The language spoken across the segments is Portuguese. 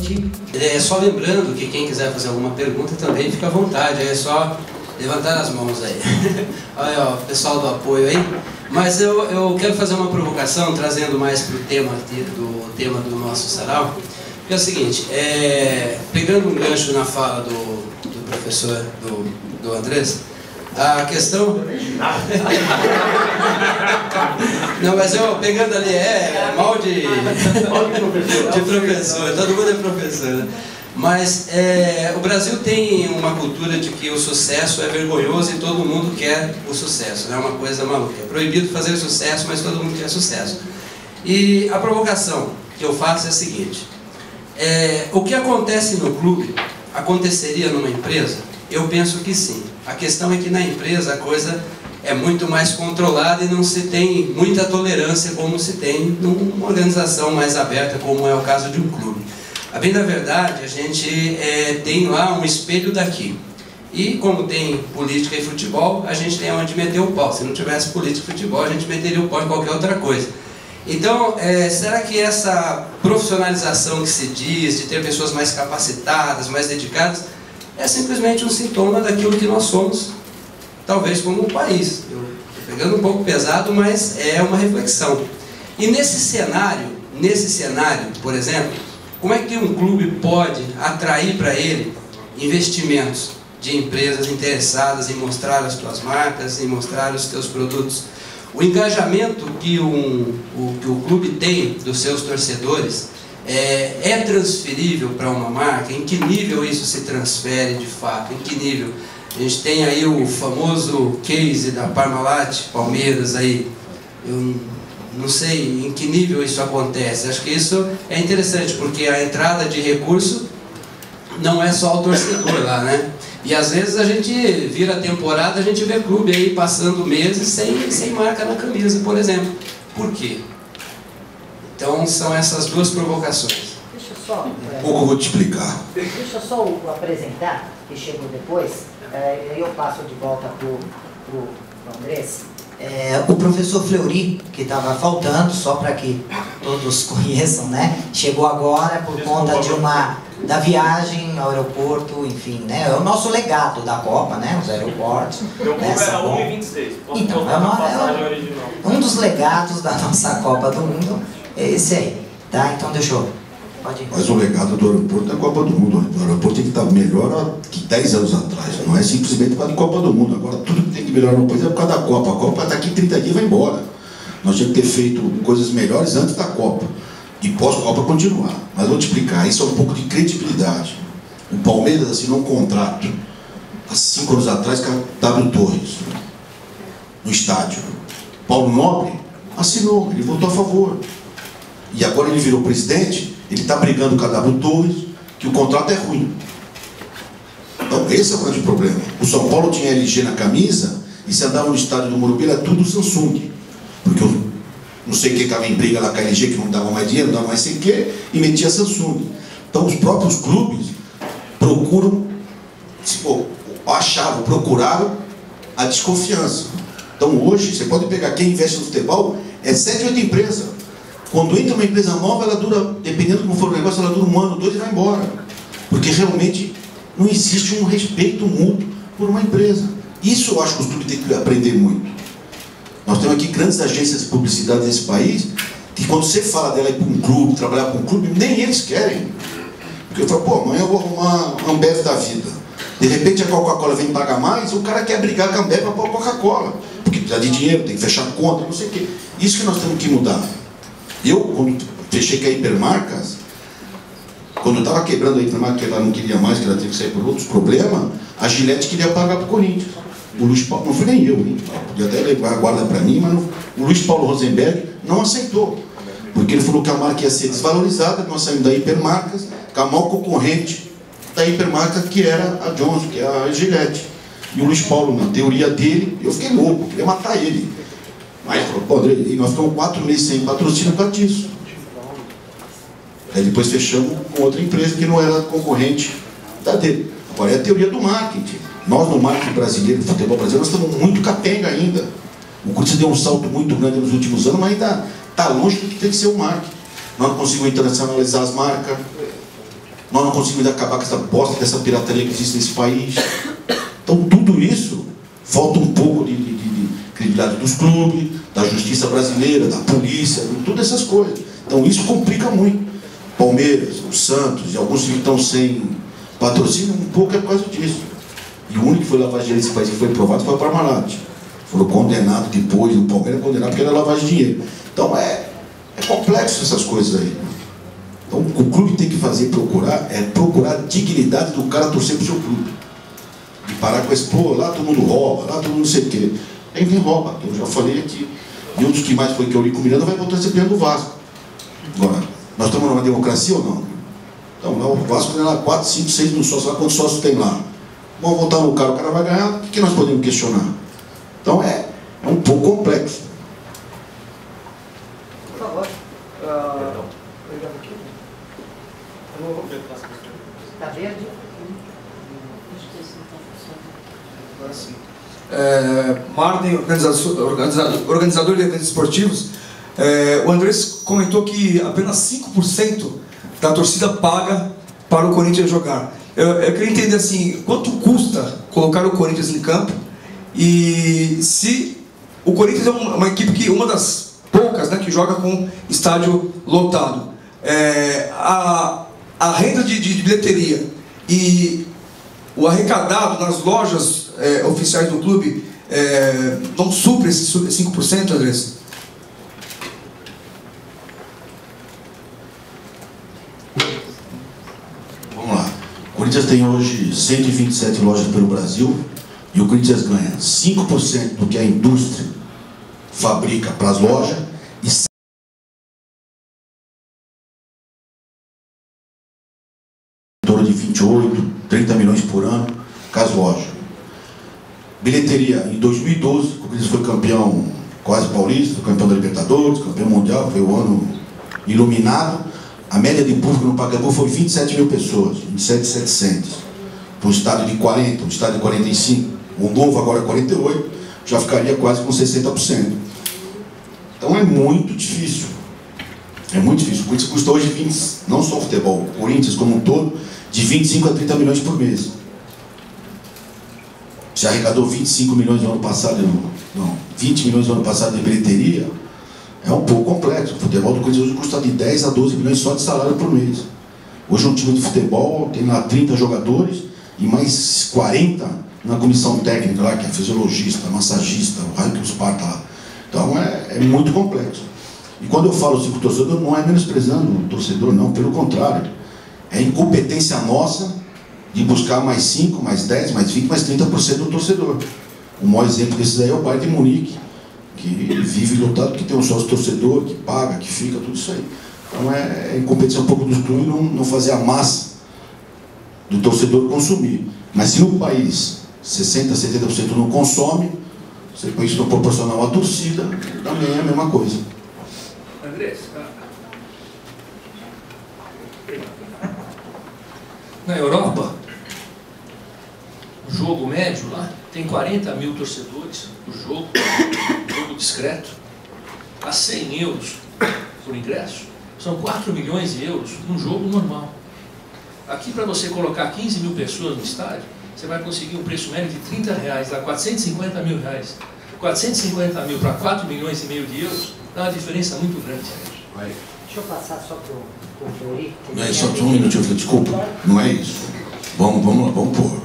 gente... Só lembrando que quem quiser fazer alguma pergunta também fica à vontade, é só levantar as mãos aí. Olha, ó, o pessoal do apoio aí. Mas eu quero fazer uma provocação, trazendo mais para o tema do nosso sarau. Que é o seguinte, pegando um gancho na fala do professor, do Andrés, a questão... Não, mas eu pegando ali, mal de professor, todo mundo é professor, né? Mas o Brasil tem uma cultura de que o sucesso é vergonhoso e todo mundo quer o sucesso, é uma coisa maluca. É proibido fazer sucesso, mas todo mundo quer sucesso. E a provocação que eu faço é a seguinte, o que acontece no clube, aconteceria numa empresa? Eu penso que sim. A questão é que na empresa a coisa é muito mais controlada e não se tem muita tolerância como se tem numa organização mais aberta, como é o caso de um clube. A bem da verdade, a gente tem lá um espelho daqui. E como tem política e futebol, a gente tem onde meter o pau. Se não tivesse política e futebol, a gente meteria o pau em qualquer outra coisa. Então, será que essa profissionalização que se diz, de ter pessoas mais capacitadas, mais dedicadas, é simplesmente um sintoma daquilo que nós somos, talvez como um país? Eu estou pegando um pouco pesado, mas é uma reflexão. E nesse cenário, por exemplo, como é que um clube pode atrair para ele investimentos de empresas interessadas em mostrar as suas marcas, em mostrar os seus produtos? O engajamento que o clube tem dos seus torcedores é transferível para uma marca? Em que nível isso se transfere de fato? Em que nível? A gente tem aí o famoso case da Parmalat, Palmeiras aí. Eu não sei em que nível isso acontece. Acho que isso é interessante, porque a entrada de recurso não é só o torcedor lá, né? E às vezes a gente vira a temporada, a gente vê clube aí passando meses sem marca na camisa, por exemplo. Por quê? Então são essas duas provocações. Deixa eu só... Pouco eu vou te explicar. Deixa eu só o apresentar, que chegou depois, aí eu passo de volta para o Andrés. O professor Fleury, que estava faltando, só para que todos conheçam, né? Chegou agora por conta da viagem ao aeroporto, enfim, né? É o nosso legado da Copa, né? Os aeroportos. Meu voo era 1h26. Então, um dos legados da nossa Copa do Mundo é esse aí, tá? Então deixa eu... Pode ir. Mas o legado do aeroporto é a Copa do Mundo. O aeroporto tem que estar melhor que 10 anos atrás. Não é simplesmente por causa da Copa do Mundo. Agora tudo que tem que melhorar no país é por causa da Copa. A Copa daqui 30 dias vai embora. Nós tínhamos que ter feito coisas melhores antes da Copa. E pós-Copa continuar. Mas vou te explicar, isso é um pouco de credibilidade. O Palmeiras assinou um contrato há 5 anos atrás com a W Torres, no estádio. Paulo Nobre assinou, ele votou a favor. E agora ele virou presidente, ele está brigando com a W Torres, que o contrato é ruim. Então esse é o grande problema. O São Paulo tinha LG na camisa, e se andava no estádio do Morumbi era tudo Samsung. Porque não sei quem estava em briga lá com a LG, que não dava mais dinheiro, não dava mais sei o quê, e metia Samsung. Então os próprios clubes procuram, procuraram a desconfiança. Então hoje, você pode pegar quem investe no futebol, é 7 ou 8 empresas. Quando entra uma empresa nova, ela dura, dependendo de como for o negócio, ela dura 1 ano, 2 e vai embora. Porque realmente não existe um respeito mútuo por uma empresa. Isso eu acho que os clubes têm que aprender muito. Nós temos aqui grandes agências de publicidade nesse país, que quando você fala dela ir para um clube, trabalhar com um clube, nem eles querem. Porque eu falo, pô, amanhã eu vou arrumar a Ambev da vida. De repente a Coca-Cola vem pagar mais, o cara quer brigar com a Ambev para pôr a Coca-Cola. Porque precisa de dinheiro, tem que fechar conta, não sei o quê. Isso que nós temos que mudar. Eu, quando fechei com a Hipermarcas, quando eu estava quebrando a Hipermarcas, que ela não queria mais, que ela teve que sair por outros problemas, a Gillette queria pagar para o Corinthians. O Luiz Paulo, não foi nem eu, hein? Podia até levar a guarda para mim, mas não, o Luiz Paulo Rosenberg não aceitou. Porque ele falou que a marca ia ser desvalorizada, nós saímos da Hipermarcas, com a maior concorrente da Hipermarcas, que era a Johnson, que é a Gillette. E o Luiz Paulo, na teoria dele, eu fiquei louco, queria matar ele. Mas falou, pô, André, e nós ficamos 4 meses sem patrocínio por causa disso. Aí depois fechamos com outra empresa que não era concorrente da dele. Agora é a teoria do marketing. Nós no marketing brasileiro, no futebol brasileiro, nós estamos muito capenga ainda. O Corinthians deu um salto muito grande nos últimos anos, mas ainda está longe do que tem que ser o marketing. Nós não conseguimos internacionalizar as marcas. nós não conseguimos acabar com essa bosta, dessa pirataria que existe nesse país. Então, tudo isso, falta um pouco de credibilidade dos clubes, da justiça brasileira, da polícia, de todas essas coisas. Então, isso complica muito. Palmeiras, o Santos e alguns que estão sem patrocínio, um pouco é por causa disso. E o único que foi lavagem de dinheiro nesse país que foi provado foi o Parmalat. Foram condenados depois, o Palmeiras condenado porque era lavagem de dinheiro. Então, é complexo essas coisas aí. Então, o que o clube tem que fazer, procurar a dignidade do cara torcer pro seu clube. E parar com esse, pô, lá todo mundo rouba, lá todo mundo não sei o quê. Aí ninguém rouba, eu já falei aqui. E um dos que mais foi que eu li com o Miranda vai voltar a ser campeão do Vasco. Agora, nós estamos numa democracia ou não? Então, lá o Vasco tem lá 4, 5, 6 mil sócios, lá quantos sócios tem lá? Vamos votar no cara, o cara vai ganhar, o que nós podemos questionar? Então, é um pouco complexo. Por favor. Está verde? Agora sim. Marden, organizador de eventos esportivos, o Andrés comentou que apenas 5% da torcida paga para o Corinthians jogar. Eu queria entender assim, quanto custa colocar o Corinthians em campo e se o Corinthians é uma equipe que, uma das poucas, né, que joga com estádio lotado. A renda de bilheteria e o arrecadado nas lojas oficiais do clube não supre esses 5%, Andrés? Vamos lá. O Corinthians tem hoje 127 lojas pelo Brasil e o Corinthians ganha 5% do que a indústria fabrica para as lojas e em torno de 28, 30 milhões por ano com as lojas. Bilheteria, em 2012, o Corinthians foi campeão quase paulista, campeão da Libertadores, campeão mundial, foi o ano iluminado. A média de público no Pacaembu foi 27 mil pessoas, 27.700. Para um estádio de 40, um estádio de 45, o novo agora 48, já ficaria quase com 60%. Então é muito difícil. É muito difícil. O Corinthians custa hoje não só o futebol, o Corinthians como um todo, de 25 a 30 milhões por mês. Se arrecadou 25 milhões no ano passado, 20 milhões no ano passado de bilheteria, é um pouco complexo. O futebol do Corinthians hoje custa de 10 a 12 milhões só de salário por mês. Hoje um time de futebol tem lá 30 jogadores e mais 40 na comissão técnica lá, que é fisiologista, massagista, o raio que os parta lá. Então é muito complexo. E quando eu falo assim com o torcedor, não é menosprezando o torcedor, não, pelo contrário. É incompetência nossa de buscar mais 5, mais 10, mais 20, mais 30% do torcedor. O maior exemplo desses aí é o Bayern de Munique, que vive lotado, que tem um sócio torcedor, que paga, que fica, tudo isso aí. Então é incompetência um pouco dos clubes não fazer a massa do torcedor consumir. Mas se no país 60%, 70% não consome, você põe isso proporcional à torcida, também é a mesma coisa. Andrés, na Europa, o jogo médio lá tem 40 mil torcedores, o jogo discreto, a 100 euros por ingresso, são 4 milhões de euros num jogo normal. Aqui, para você colocar 15 mil pessoas no estádio, você vai conseguir um preço médio de 30 reais, dá 450 mil reais. 450 mil para 4 milhões e meio de euros, dá uma diferença muito grande. Deixa eu passar só para o Fleury. Não é só um minutinho, desculpa, não é isso. Vamos lá, vamos pôr.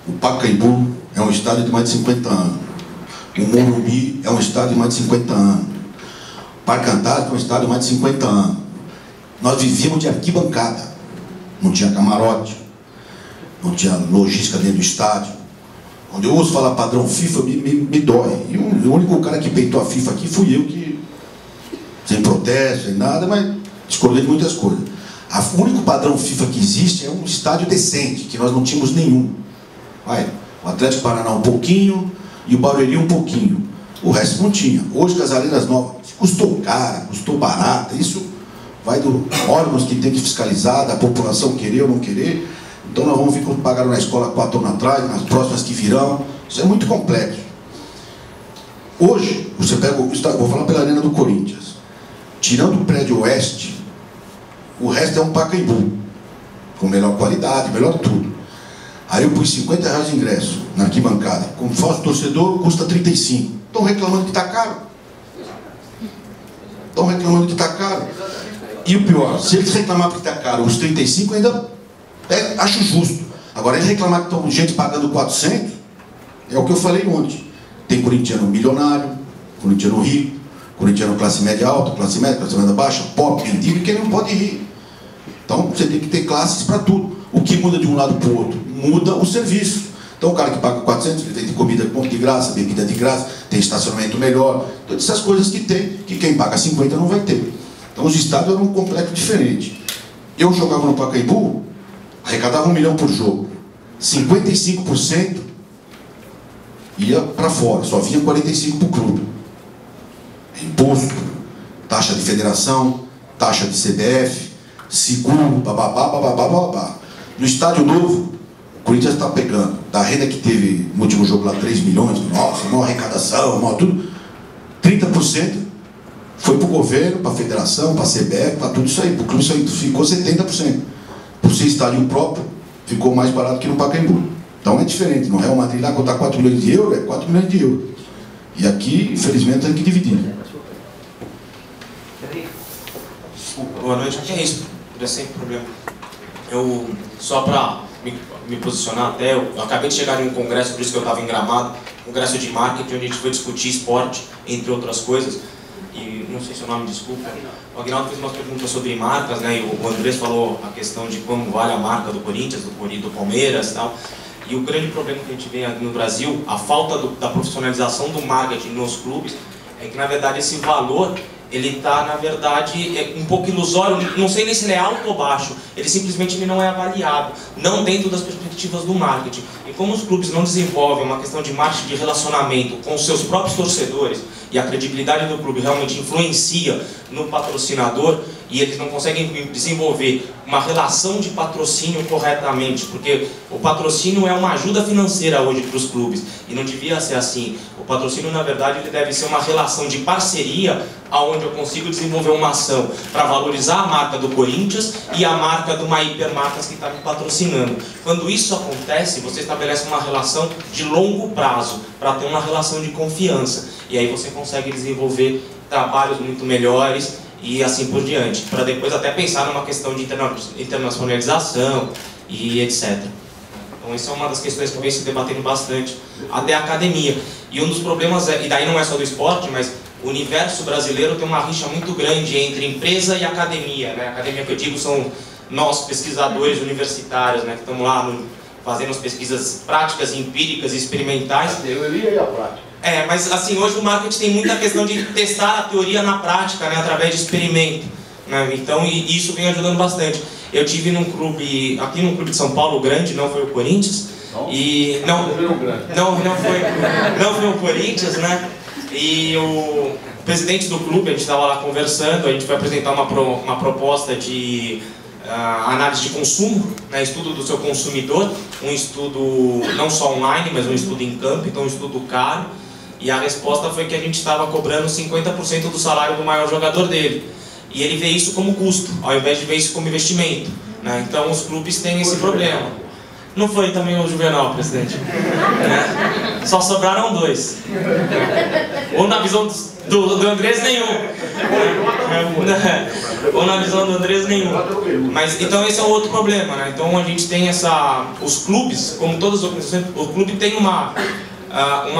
O Pacaembu é um estádio de mais de 50 anos. O Morumbi é um estádio de mais de 50 anos. O Parque Antártico é um estádio de mais de 50 anos. Nós vivíamos de arquibancada. Não tinha camarote, não tinha logística dentro do estádio. Quando eu ouço falar padrão FIFA, me dói. E o único cara que peitou a FIFA aqui fui eu, que sem protesto, sem nada, mas discordei de muitas coisas. O único padrão FIFA que existe é um estádio decente, que nós não tínhamos nenhum. O Atlético Paraná um pouquinho e o Barueri um pouquinho. O resto não tinha. Hoje, as arenas novas, custou caro, custou barata, isso vai do órgãos que tem que fiscalizar, da população querer ou não querer. Então nós vamos ver como pagaram na escola 4 anos atrás, nas próximas que virão. Isso é muito complexo. Hoje, você pega o estádio, vou falar pela arena do Corinthians. Tirando o prédio oeste, o resto é um Pacaembu. com melhor qualidade, melhor tudo. Aí eu pus R$50 de ingresso na arquibancada. Como falso torcedor, custa 35. Estão reclamando que está caro. Estão reclamando que está caro. E o pior, se eles reclamarem que está caro, os 35 ainda acho justo. Agora, eles reclamar que estão gente pagando 400, é o que eu falei ontem. Tem corintiano milionário, corintiano rico, corintiano classe média alta, classe média baixa, pobre, mendigo, e quem não pode rir. Então, você tem que ter classes para tudo. O que muda de um lado para o outro? Muda o serviço. Então, o cara que paga 400, ele tem comida de graça, bebida de graça, tem estacionamento melhor, todas essas coisas que tem, que quem paga 50 não vai ter. Então, os estados eram um completo diferente. Eu jogava no Pacaembu, arrecadava 1 milhão por jogo. 55% ia para fora, só vinha 45% para o clube. Imposto, taxa de federação, taxa de CBF, seguro, bababá, bababá, bababá. No estádio novo, o Corinthians está pegando, da renda que teve no último jogo lá, 3 milhões, nossa, maior arrecadação, maior tudo, 30% foi para o governo, para a federação, para a CBF, para tudo isso aí. Para o clube isso aí ficou 70%. Por ser estádio próprio, ficou mais barato que no Pacaembu. Então é diferente. No Real Madrid lá, quando está 4 milhões de euros, é 4 milhões de euros. E aqui, infelizmente, tem que dividir. Boa noite, que é isso? Sem problema. Eu, só para me posicionar até, eu acabei de chegar em um congresso, por isso que eu estava em Gramado, congresso de marketing, onde a gente foi discutir esporte, entre outras coisas. E não sei se o nome, desculpa. O Aguinaldo fez umas perguntas sobre marcas, né? E o Andrés falou a questão de como vale a marca do Corinthians, do Palmeiras e tal. E o grande problema que a gente vê aqui no Brasil, a falta da profissionalização do marketing nos clubes, é que na verdade esse valor, ele está na verdade um pouco ilusório, não sei nem se ele é alto ou baixo, ele simplesmente não é avaliado, não dentro das perspectivas do marketing. E como os clubes não desenvolvem uma questão de marketing de relacionamento com os seus próprios torcedores, e a credibilidade do clube realmente influencia no patrocinador, e eles não conseguem desenvolver uma relação de patrocínio corretamente, porque o patrocínio é uma ajuda financeira hoje para os clubes, e não devia ser assim. O patrocínio, na verdade, ele deve ser uma relação de parceria, onde eu consigo desenvolver uma ação para valorizar a marca do Corinthians e a marca de uma hipermarcas que está me patrocinando. Quando isso acontece, você estabelece uma relação de longo prazo, para ter uma relação de confiança, e aí você consegue desenvolver trabalhos muito melhores, e assim por diante, para depois até pensar numa questão de internacionalização e etc. Então essa é uma das questões que vem se debatendo bastante, até a academia. E um dos problemas, e daí não é só do esporte, mas o universo brasileiro tem uma rixa muito grande entre empresa e academia, né? A academia que eu digo são nós, pesquisadores universitários, né? Que estamos lá fazendo as pesquisas práticas, empíricas e experimentais. A teoria e a prática. Mas assim, hoje o marketing tem muita questão de testar a teoria na prática, né, através de experimento, né? Então, e isso vem ajudando bastante. Eu tive aqui num clube de São Paulo grande, não foi o Corinthians, e não foi o Corinthians, né? E o presidente do clube, a gente estava lá conversando, a gente foi apresentar uma proposta de análise de consumo, né, estudo do seu consumidor, um estudo não só online, mas um estudo em campo, então um estudo caro. E a resposta foi que a gente estava cobrando 50% do salário do maior jogador dele. E ele vê isso como custo, ao invés de ver isso como investimento, né? Então os clubes têm esse problema. Não foi também o Juvenal, presidente. Né? Só sobraram 2. Ou na visão do Andrés, nenhum. Ou na visão do Andrés, nenhum. Mas, então esse é um outro problema, né? Então a gente tem os clubes, como todas as organizações, o clube tem uma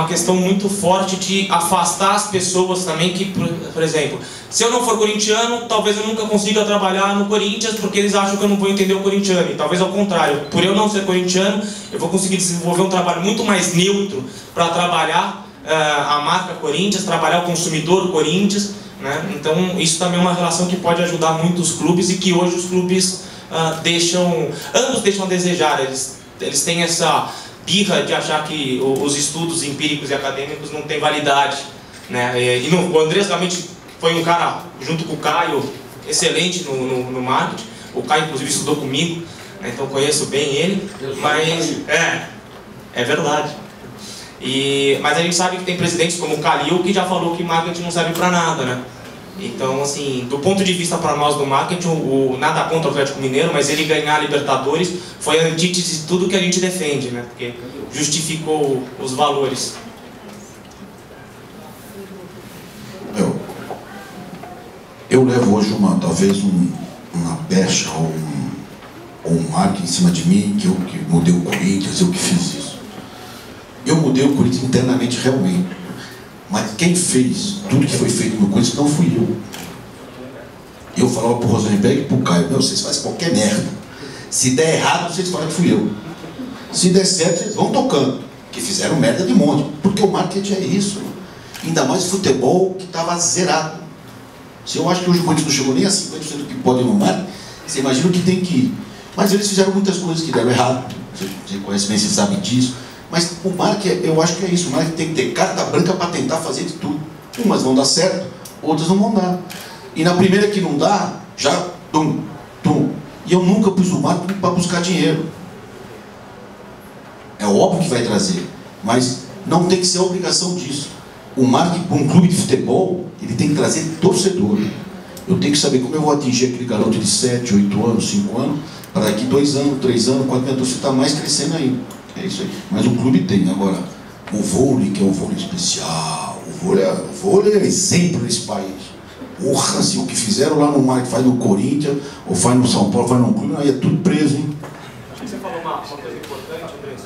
questão muito forte de afastar as pessoas também que, por exemplo, se eu não for corintiano, talvez eu nunca consiga trabalhar no Corinthians porque eles acham que eu não vou entender o corintiano, e talvez ao contrário, por eu não ser corintiano, eu vou conseguir desenvolver um trabalho muito mais neutro para trabalhar a marca Corinthians, trabalhar o consumidor Corinthians, né? Então isso também é uma relação que pode ajudar muito os clubes, e que hoje os clubes ambos deixam a desejar, eles têm essa birra de achar que os estudos empíricos e acadêmicos não têm validade, né? O Andrés realmente foi um cara, junto com o Caio, excelente no marketing. O Caio inclusive estudou comigo, né? Então conheço bem ele, mas é verdade. Mas a gente sabe que tem presidentes como o Calil que já falou que marketing não serve para nada, né? Então, assim, do ponto de vista para nós do marketing, nada contra o Atlético Mineiro, mas ele ganhar a Libertadores foi a antítese de tudo que a gente defende, né? Porque justificou os valores. Eu levo hoje talvez uma pecha ou um marketing em cima de mim, que eu que mudei o Corinthians, eu que fiz isso. Eu mudei o Corinthians internamente, realmente. Mas quem fez tudo que foi feito no Corinthians não fui eu. Eu falava pro Rosenberg e pro Caio, vocês fazem qualquer merda. Se der errado, vocês falam que fui eu. Se der certo, vocês vão tocando. Que fizeram merda de monte. Porque o marketing é isso. Ainda mais futebol que estava zerado. Se eu acho que hoje o Corinthians não chegou nem a 50% do que pode no marketing, você imagina o que tem que ir. Mas eles fizeram muitas coisas que deram errado. Você conhece bem, você sabe disso. Mas o marketing, eu acho que é isso. O marketing tem que ter carta branca para tentar fazer de tudo. Umas vão dar certo, outras não vão dar. E na primeira que não dá, já tum. E eu nunca pus o marketing para buscar dinheiro. É óbvio que vai trazer, mas não tem que ser a obrigação disso. O marketing, um clube de futebol, ele tem que trazer torcedor. Eu tenho que saber como eu vou atingir aquele garoto de 7, 8 anos, 5 anos, para daqui 2 anos, 3 anos, 4 anos, você está mais crescendo ainda. É isso aí. Mas o clube tem. Agora, o vôlei, que é um vôlei especial, o vôlei é exemplo nesse país. Porra, se o que fizeram lá no marketing faz no Corinthians, ou faz no São Paulo, faz no clube, aí é tudo preso, hein? Acho que você falou uma coisa importante, André.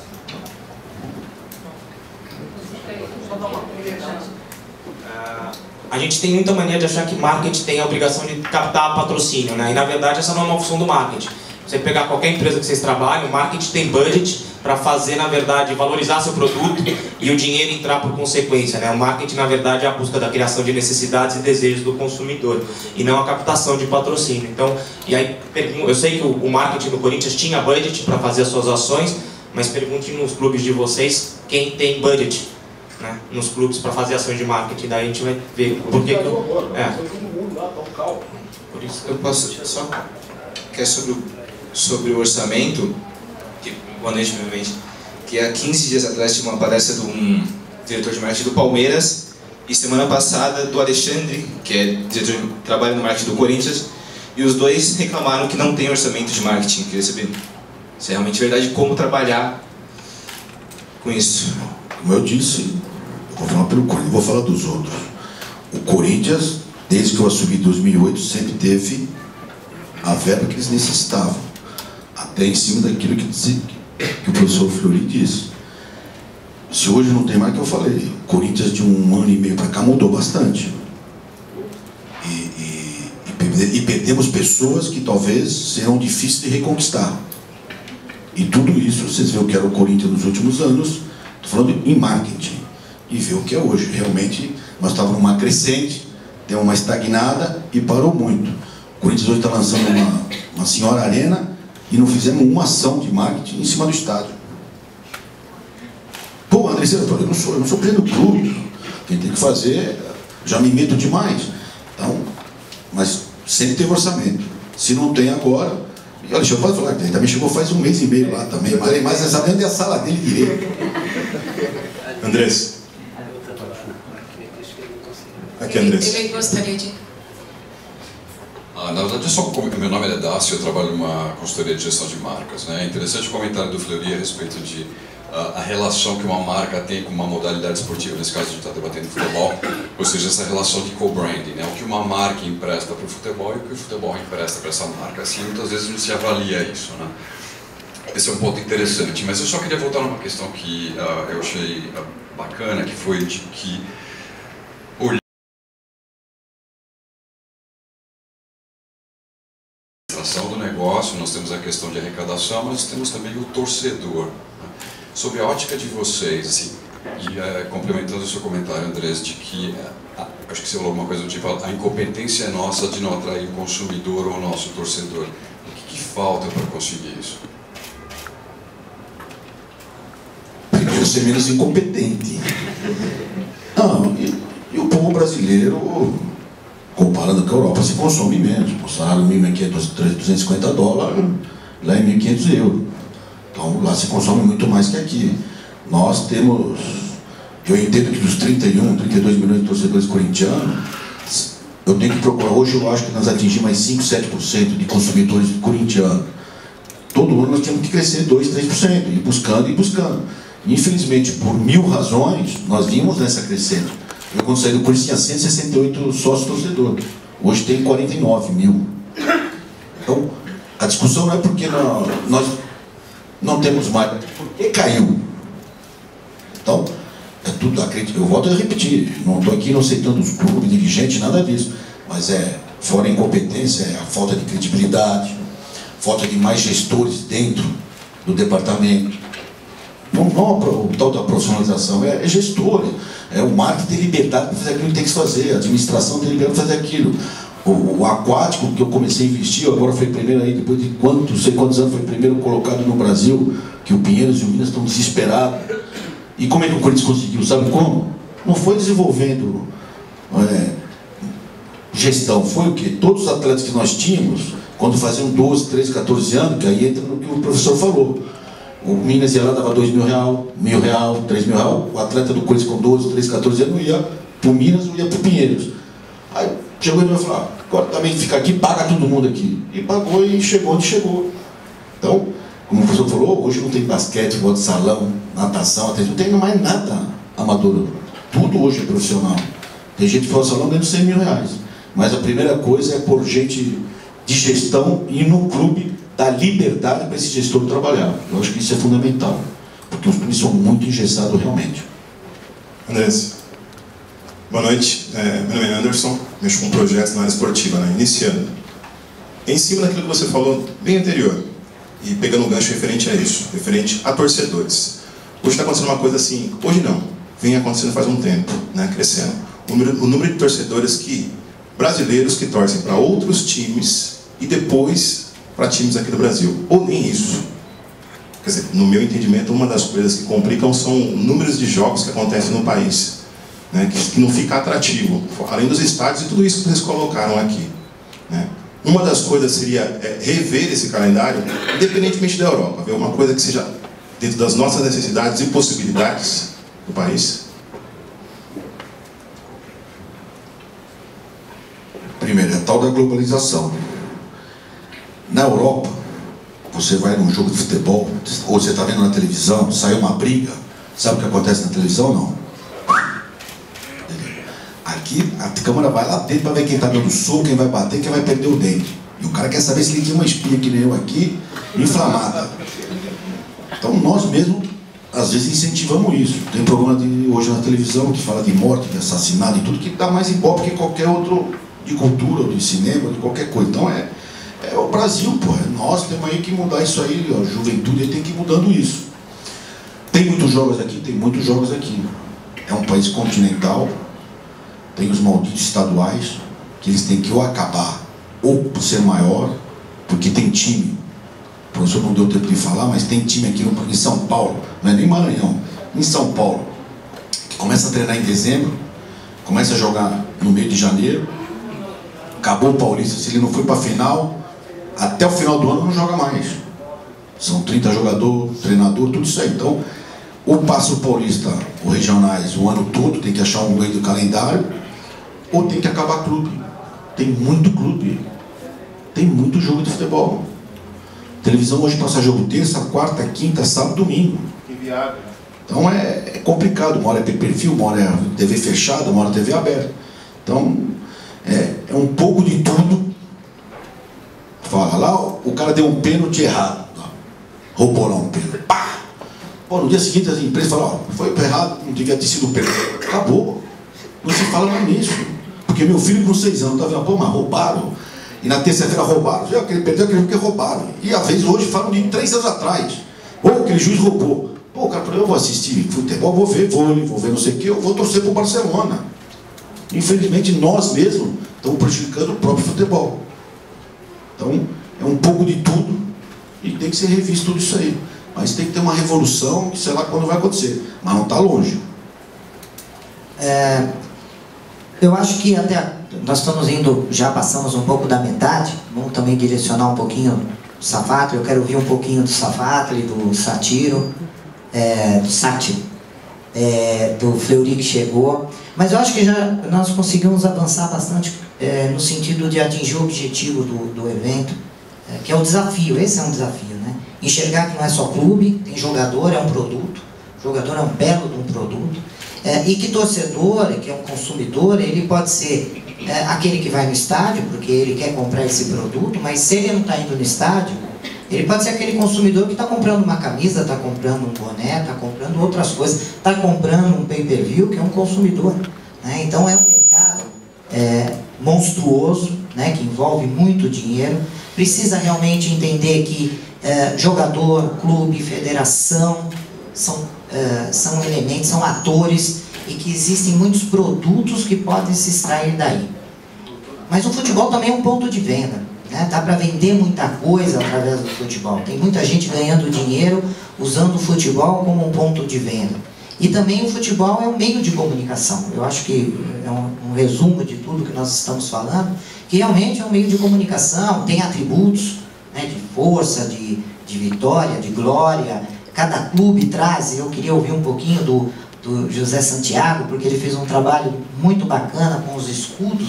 A gente tem muita mania de achar que marketing tem a obrigação de captar patrocínio, né? E na verdade essa não é uma função do marketing. Você pegar qualquer empresa que vocês trabalham, o marketing tem budget para fazer, na verdade, valorizar seu produto e o dinheiro entrar por consequência, né? O marketing, na verdade, é a busca da criação de necessidades e desejos do consumidor e não a captação de patrocínio. Então, e aí, eu sei que o marketing do Corinthians tinha budget para fazer as suas ações, mas pergunte nos clubes de vocês quem tem budget, né, nos clubes para fazer ações de marketing. Daí a gente vai ver por que Por isso eu posso só que é sobre o orçamento, que boa noite, obviamente, que há 15 dias atrás tinha uma palestra de um diretor de marketing do Palmeiras e semana passada do Alexandre, que é diretor de trabalho no marketing do Corinthians, e os dois reclamaram que não tem orçamento de marketing. Queria saber se é realmente verdade, como trabalhar com isso. Como eu disse, eu vou falar pelo Corinthians, vou falar dos outros. O Corinthians, desde que eu assumi em 2008, sempre teve a verba que eles necessitavam, até em cima daquilo que o professor Fleury disse. Se hoje não tem mais, que eu falei, o Corinthians de 1 ano e meio para cá mudou bastante. E perdemos pessoas que talvez serão difíceis de reconquistar. E tudo isso, vocês veem o que era o Corinthians nos últimos anos, estou falando em marketing, e ver o que é hoje. Realmente, nós estávamos numa crescente, deu uma estagnada e parou muito. O Corinthians hoje está lançando uma senhora arena e não fizemos uma ação de marketing em cima do estádio. Pô, André, eu não sou presidente do clube. Quem tem que fazer, já me meto demais. Então, mas sempre teve orçamento. Se não tem agora, e olha, pode falar que ele também chegou faz 1 mês e meio lá também, mas não sabe nem a sala dele direito. Andrés. Aqui, Andrés. Eu gostaria de... Na verdade, meu nome é Dácio, eu trabalho numa consultoria de gestão de marcas, né? É interessante o comentário do Fleury a respeito de a relação que uma marca tem com uma modalidade esportiva, nesse caso a gente está debatendo futebol, ou seja, essa relação de co-branding, né? O que uma marca empresta para o futebol e o que o futebol empresta para essa marca. Assim, muitas vezes não se avalia isso, né? Esse é um ponto interessante, mas eu só queria voltar numa questão que eu achei bacana, que foi de que do negócio, nós temos a questão de arrecadação, mas temos também o torcedor. Né? Sob a ótica de vocês, assim, e complementando o seu comentário, Andrés, de que, acho que você falou alguma coisa do tipo, a incompetência é nossa de não atrair o consumidor ou o nosso torcedor. O que falta para conseguir isso? Primeiro, ser menos incompetente. Não, e o povo brasileiro, comparando com a Europa, se consome menos. O salário mínimo aqui é $250, lá é 1.500 euros. Então lá se consome muito mais que aqui. Nós temos, eu entendo que dos 31, 32 milhões de torcedores corintianos, eu tenho que procurar. Hoje eu acho que nós atingimos mais 5, 7% de consumidores corintianos. Todo ano nós temos que crescer 2, 3%, e buscando e buscando. Infelizmente, por 1000 razões, nós vimos nessa crescendo. Eu, quando saí do Corinthians, tinha 168 sócios torcedores. Hoje tem 49 mil. Então, a discussão não é porque nós não temos mais, porque caiu. Então, é tudo acredito. Eu volto a repetir, não estou aqui não aceitando os clubes, dirigentes, nada disso. Mas fora a incompetência, é a falta de credibilidade, falta de mais gestores dentro do departamento. Não o tal da profissionalização, é gestor. O marketing tem liberdade para fazer aquilo que tem que fazer, a administração tem liberdade para fazer aquilo. O aquático que eu comecei a investir, agora foi primeiro aí, depois de não sei quantos anos, foi primeiro colocado no Brasil, que o Pinheiros e o Minas estão desesperados. E como é que o Corinthians conseguiu? Sabe como? Não foi desenvolvendo gestão, foi o quê? Todos os atletas que nós tínhamos, quando faziam 12, 13, 14 anos, que aí entra no que o professor falou. O Minas ia lá, dava R$2.000, R$1.000, R$3.000. O atleta do Corinthians com 12, 13, 14 anos não ia para o Minas, não ia para o Pinheiros. Aí chegou e vai falar, agora também fica aqui, paga todo mundo aqui. E pagou e chegou onde chegou. Então, como o professor falou, hoje não tem basquete, futebol de salão, natação, não tem mais nada amador. Tudo hoje é profissional. Tem gente que fala salão ganhando R$100.000. Mas a primeira coisa é por gente de gestão e no clube dar liberdade para esse gestor trabalhar. Eu acho que isso é fundamental, porque os clubes são muito engessados realmente. Andrés, boa noite. Meu nome é Anderson, mexo com projetos na área esportiva, iniciando. Em cima daquilo que você falou bem anterior, e pegando um gancho referente a isso, referente a torcedores. Hoje está acontecendo uma coisa assim, hoje não, vem acontecendo faz um tempo, crescendo. O número de torcedores brasileiros que torcem para outros times e depois para times aqui do Brasil, ou nem isso. Quer dizer, no meu entendimento, uma das coisas que complicam são números de jogos que acontecem no país, que não fica atrativo, além dos estádios e tudo isso que vocês colocaram aqui. Uma das coisas seria rever esse calendário, independentemente da Europa, ver uma coisa que seja dentro das nossas necessidades e possibilidades do país. Primeiro, é a tal da globalização. Na Europa, você vai num jogo de futebol, ou você está vendo na televisão, saiu uma briga, sabe o que acontece na televisão? Não. Aqui, a câmera vai lá dentro para ver quem está dando soco, quem vai bater, quem vai perder o dente. E o cara quer saber se ele tinha uma espinha que nem eu aqui, inflamada. Então nós mesmos, às vezes, incentivamos isso. Tem programa hoje na televisão que fala de morte, de assassinato e tudo, que dá mais ibope que qualquer outro de cultura, ou de cinema, de qualquer coisa. Então é o Brasil, pô. Nós temos aí que mudar isso aí, a juventude tem que ir mudando isso. Tem muitos jogos aqui, tem muitos jogos aqui. É um país continental, tem os malditos estaduais, que eles têm que ou acabar, ou por ser maior, porque tem time. O professor não deu tempo de falar, mas tem time aqui em São Paulo, não é nem Maranhão, em São Paulo, que começa a treinar em dezembro, começa a jogar no meio de janeiro, acabou o Paulista, se ele não foi para a final, até o final do ano não joga mais. São 30 jogadores, treinador, tudo isso aí. Então, ou passa o Paulista, os regionais, o ano todo, tem que achar um meio do calendário, ou tem que acabar clube. Tem muito clube. Tem muito jogo de futebol. A televisão hoje passa jogo terça, quarta, quinta, sábado, domingo. Então é complicado. Uma hora é pay-per-view, uma hora é TV fechada, uma hora é TV aberta. Então é um pouco de tudo. Fala lá, o cara deu um pênalti errado. Roubou lá um pênalti. Pá! Pô, no dia seguinte as empresas falam, foi errado, não devia ter sido pênalti. Acabou. Não se fala mais nisso. Porque meu filho com 6 anos está vendo, pô, mas roubaram. E na terça-feira roubaram. Já que ele perdeu aquele porque roubaram. E às vezes hoje falam de 3 anos atrás. Ou aquele juiz roubou. Pô, cara, eu vou assistir futebol, vou ver vôlei, vou ver não sei o que, eu vou torcer pro Barcelona. Infelizmente nós mesmos estamos prejudicando o próprio futebol. Então é um pouco de tudo e tem que ser revisto tudo isso aí. Mas tem que ter uma revolução que sei lá quando vai acontecer. Mas não está longe. Eu acho que até nós estamos indo, já passamos um pouco da metade. Vamos também direcionar um pouquinho do Safatli. Eu quero ouvir um pouquinho do Safatli, do Satiro, do Sátiro, do Fleury que chegou. Mas eu acho que já nós conseguimos avançar bastante no sentido de atingir o objetivo do evento, que é o desafio. Esse é um desafio, né? Enxergar que não é só clube, tem jogador, é um produto, jogador é um belo de um produto, e que torcedor, que é um consumidor, ele pode ser aquele que vai no estádio, porque ele quer comprar esse produto, mas se ele não está indo no estádio, ele pode ser aquele consumidor que está comprando uma camisa, está comprando um boné, está comprando outras coisas, está comprando um pay-per-view, que é um consumidor, né? Então é um mercado monstruoso, né, que envolve muito dinheiro. Precisa realmente entender que jogador, clube, federação são elementos, são atores, e que existem muitos produtos que podem se extrair daí. Mas o futebol também é um ponto de venda, né? Dá para vender muita coisa através do futebol. Tem muita gente ganhando dinheiro usando o futebol como um ponto de venda. E também o futebol é um meio de comunicação. Eu acho que é um resumo de tudo que nós estamos falando, que realmente é um meio de comunicação, tem atributos, né, de força, de vitória, de glória. Cada clube traz. Eu queria ouvir um pouquinho do José Santiago, porque ele fez um trabalho muito bacana com os escudos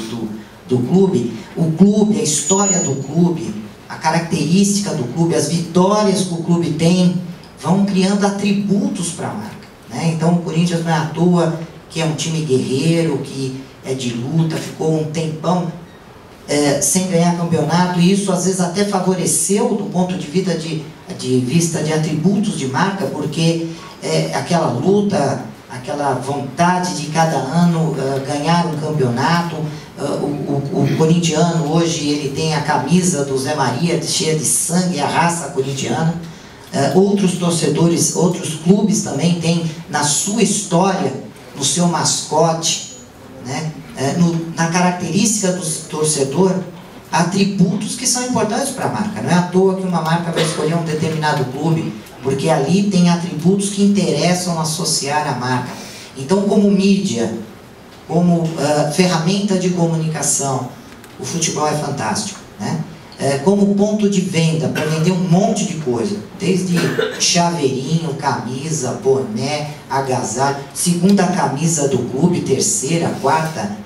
do clube. O clube, a história do clube, a característica do clube, as vitórias que o clube tem, vão criando atributos para a marca, né? Então o Corinthians não é à toa que é um time guerreiro, que é de luta, ficou um tempão sem ganhar campeonato, e isso às vezes até favoreceu do ponto de vista de atributos de marca, porque aquela luta, aquela vontade de cada ano ganhar um campeonato. O corintiano hoje ele tem a camisa do Zé Maria cheia de sangue, a raça corintiana. Outros torcedores, outros clubes também têm na sua história, no seu mascote, né, na característica do torcedor, atributos que são importantes para a marca. Não é à toa que uma marca vai escolher um determinado clube, porque ali tem atributos que interessam associar a marca. Então, como mídia, como ferramenta de comunicação, o futebol é fantástico, né? Como ponto de venda, para vender um monte de coisa, desde chaveirinho, camisa, boné, agasalho, segunda camisa do clube, terceira, quarta,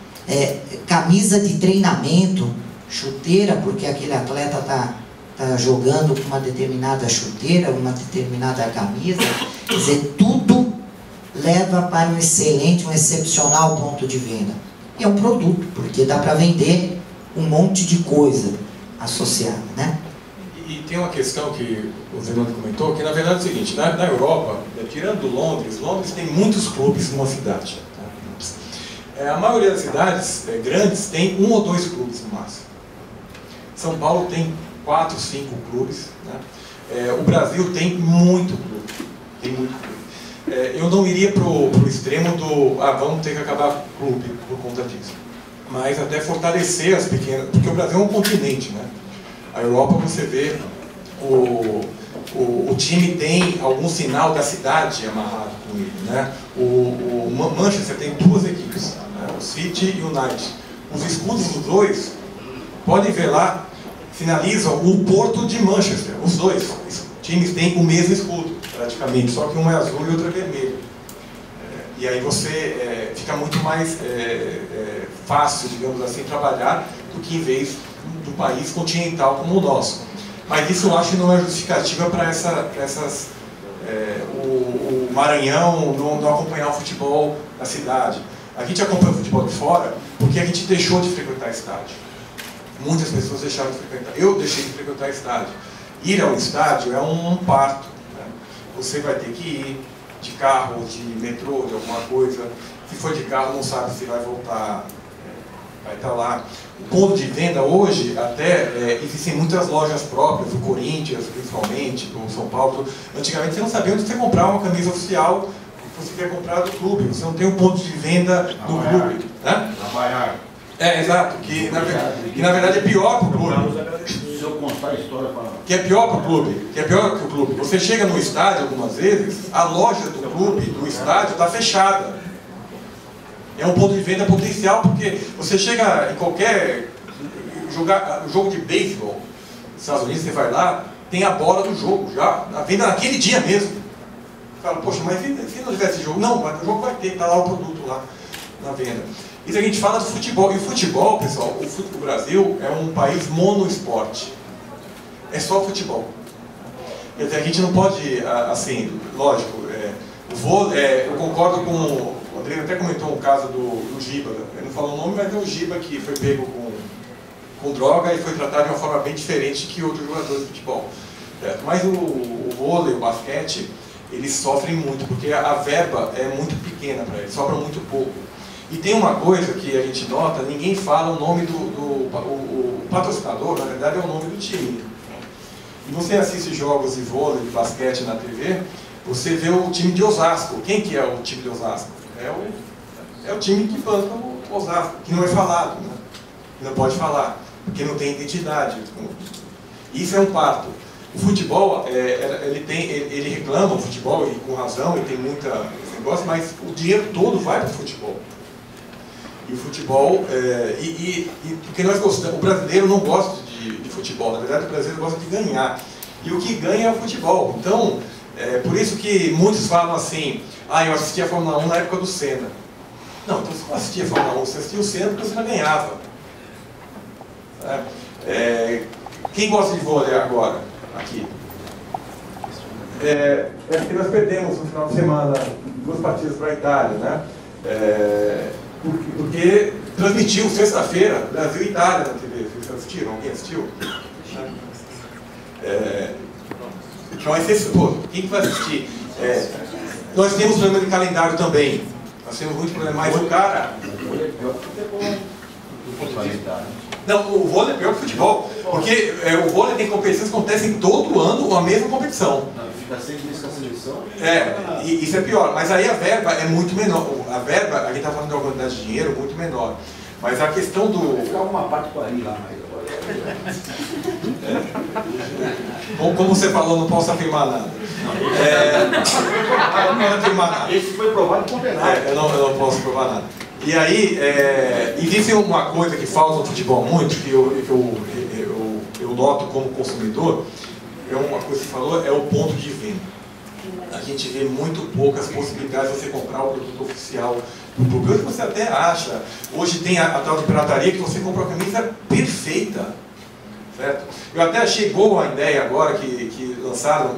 camisa de treinamento, chuteira, porque aquele atleta está jogando com uma determinada chuteira, uma determinada camisa. Quer dizer, tudo leva para um excelente, um excepcional ponto de venda. E é um produto, porque dá para vender um monte de coisa associada, né? E tem uma questão que o Fernando comentou, que na verdade é o seguinte: na Europa, tirando Londres tem muitos clubes numa cidade. Tá? A maioria das cidades grandes tem 1 ou 2 clubes no máximo. São Paulo tem 4, 5 clubes, né? O Brasil tem muito clube. Tem muito clube. Eu não iria para o extremo do vamos ter que acabar o clube por conta disso. Mas até fortalecer as pequenas, porque o Brasil é um continente, né? A Europa, você vê, o time tem algum sinal da cidade amarrado com ele, né? O Manchester tem 2 equipes, né? O City e o United. Os escudos dos dois, podem ver lá, finalizam o Porto de Manchester. Os dois times têm o mesmo escudo, praticamente, só que um é azul e outro é vermelho. E aí você fica muito mais fácil, digamos assim, trabalhar do que em vez do país continental como o nosso. Mas isso eu acho que não é justificativa para o Maranhão não acompanhar o futebol da cidade. A gente acompanha o futebol de fora porque a gente deixou de frequentar estádio. Muitas pessoas deixaram de frequentar. Eu deixei de frequentar estádio. Ir ao estádio é um parto, né? Você vai ter que ir de carro, de metrô, de alguma coisa. Se for de carro, não sabe se vai voltar, vai estar lá. O ponto de venda hoje, até, existem muitas lojas próprias, do Corinthians, principalmente, do São Paulo. Antigamente você não sabia onde você comprar uma camisa oficial, você quer comprar do clube, você não tem um ponto de venda do clube. Né? Exato, que na verdade é pior para o clube. Se eu contar a história para... Que é pior para o clube, que é pior que o clube. Você chega no estádio algumas vezes, a loja do clube, do estádio, está fechada. É um ponto de venda potencial, porque você chega em qualquer jogo de beisebol nos Estados Unidos, você vai lá, tem a bola do jogo já, a venda naquele dia mesmo. Você fala, poxa, mas se não tivesse jogo? Não, o jogo vai ter, está lá o produto lá na venda. Isso a gente fala do futebol. E o futebol, pessoal, o Brasil é um país monoesporte. É só futebol. Quer dizer, a gente não pode, assim, lógico, eu concordo com o André, até comentou um caso do Giba. Ele não falou o nome, mas é o Giba que foi pego com droga e foi tratado de uma forma bem diferente que outros jogadores de futebol. Mas o vôlei, o basquete, eles sofrem muito, porque a verba é muito pequena para eles, sobra muito pouco. E tem uma coisa que a gente nota, ninguém fala o nome o patrocinador, na verdade é o nome do time. E você assiste jogos de vôlei, de basquete na TV, você vê o time de Osasco. Quem que é o time de Osasco? É o time que banca o Osasco, que não é falado, né? Não pode falar, porque não tem identidade. Isso é um parto. O futebol, ele reclama o futebol, e com razão, e tem muita negócio, mas o dinheiro todo vai para o futebol. E o futebol, porque nós gostamos, o brasileiro não gosta de futebol, na verdade o brasileiro gosta de ganhar. E o que ganha é o futebol. Então, por isso que muitos falam assim, eu assistia a Fórmula 1 na época do Senna. Não, então você não assistia a Fórmula 1, você assistia o Senna porque o Senna ganhava. Quem gosta de vôlei agora? Aqui. Acho que nós perdemos no final de semana 2 partidas para a Itália, né? Porque transmitiu sexta-feira Brasil e Itália na TV. Vocês assistiram? Alguém assistiu? Então, quem que vai assistir? Nós temos problema de calendário também. Nós temos muito problema, mas o cara... Não, o vôlei é pior que o futebol, porque o vôlei tem competições que acontecem todo ano a mesma competição. Fica 6 meses com a seleção. E isso é pior, mas aí a verba é muito menor. A verba, a gente está falando de uma quantidade de dinheiro muito menor. Mas a questão do... Fica alguma parte com a lá, mas Como você falou, não posso afirmar nada. Não posso afirmar nada. Esse foi provado e condenado. Eu não posso provar nada. E aí, existe uma coisa que falta no futebol muito, que eu noto como consumidor, uma coisa que você falou, é o ponto de venda. A gente vê muito poucas possibilidades de você comprar o produto oficial do clube. Hoje você até acha, hoje tem a tal de pirataria que você compra uma camisa perfeita. Certo? Eu até achei boa a ideia agora que lançaram,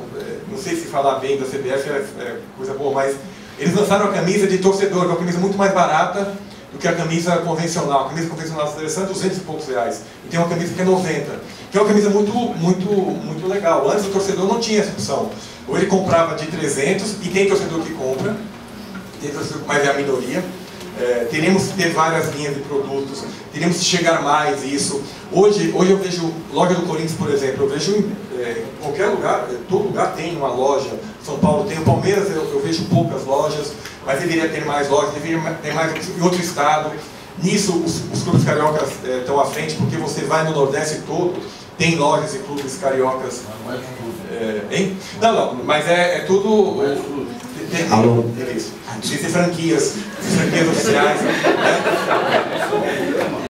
não sei se falar bem da CBF é coisa boa, mas eles lançaram a camisa de torcedor, que é uma camisa muito mais barata do que a camisa convencional. A camisa convencional da seleção é 200 e poucos reais. E tem uma camisa que é 90. Que é uma camisa muito legal. Antes o torcedor não tinha essa opção. Ou ele comprava de 300, e tem torcedor que compra, mas é a minoria. Teremos que ter várias linhas de produtos, teremos que chegar mais isso. Hoje eu vejo, loja do Corinthians, por exemplo, eu vejo em qualquer lugar, todo lugar tem uma loja. São Paulo tem, o Palmeiras eu vejo poucas lojas, mas deveria ter mais lojas, deveria ter mais em outro estado. Nisso os clubes cariocas estão à frente, porque você vai no Nordeste todo, tem lojas e clubes cariocas. Hein? Não, mas é tudo... Tem isso. Existem franquias oficiais. Né?